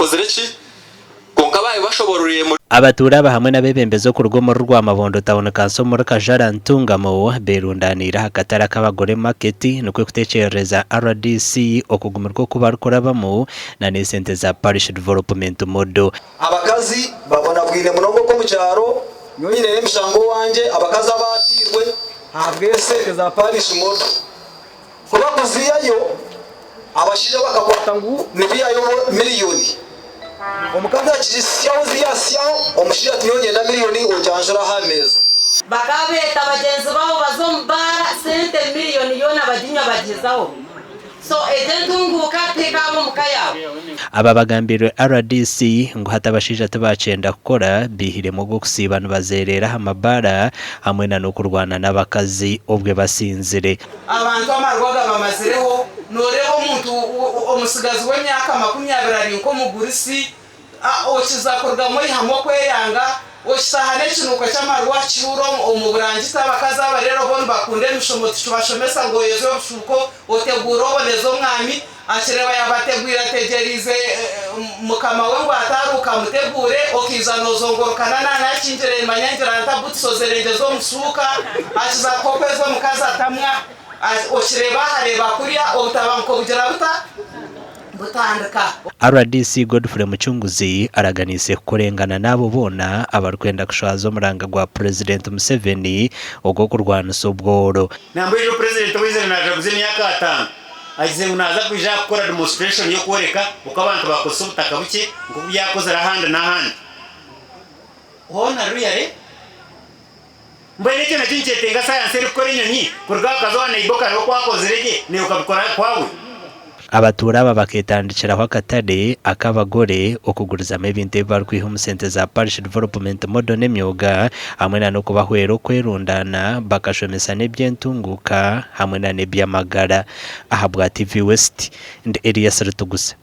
bakozere ki konka baye bashoboruriye abaturaba hamwe n'abebembezo ku rugo muri Rwamabondo town council muri Kajara NTUNGAMO berundanira hakatara k'abagore market nuko kutekereza RDC okugumirwa kuba rukorabamo na esente za parish development model. Abakazi babona bwine munogo ko mu cyaro nyonyine n'emishango wanje abakazi abatirwe habwese za parish model kuba kuziyayo abashije bakakwata ngu nibiyayo miliyoni omukazi akirisiyaho ziyasiyaho omushira tuyongera miliyoni ojanjura hameza bakabeta abagenzi babo bazombara sente miliyoni yona baginya bagizaho so ejentunguka tekabo mukayabo aba bagambiro RDC ngo hatabashije tubacenda gukora bihire mu gukusibana bazerera amabara hamwe na no kurwana n'abakazi ubwe basinzire abantu amarwaga bamazireho noreho umuntu omusigazi w'emyaka 20 ko mugurisi okizakorwa muri hamwe kweyanga osahane kinuko cy'amarwa cyuro umuburangita bakazaba rero bo bakunde mishomo tubashomesa ngo yezo shuko oteguro bonezo mwami akireba yabategwira tegerize mukama we ngo ataruka mutegure okizanozo ngorokana nakinjire manyangira ntabutsozerengezo musuka akizakopezo mukaza tamwa okireba hareba kuriya obutabanko bugira buta butandika. RDC Godfrey Muchunguzi araganise kurengana nabo bona abarkwenda kushazo muranga gwa President Museveni ugo kurwana sobworo nambeje President wizera naje kuze myaka 5 agize unaza kuja gukora demonstration yo kwereka uko abantu bakoze ubutaka buke ngo byakoze arahanda nahandi hona ruyare mbere cyo nakinchetenga science iri gukora inyonyi kurwa kazwana iboka ro kwakoze rege ne ukabikora kwawe abaturaba baketandikira kwa katade akabagore okugurizamo ibintu barwiho umusente za parish development model n'imyuga hamwe na no kubahwero kwerundana bakashomesa n'ebyentunguka hamwe na nebyamagara ahabwa TV West and area Saratugusa.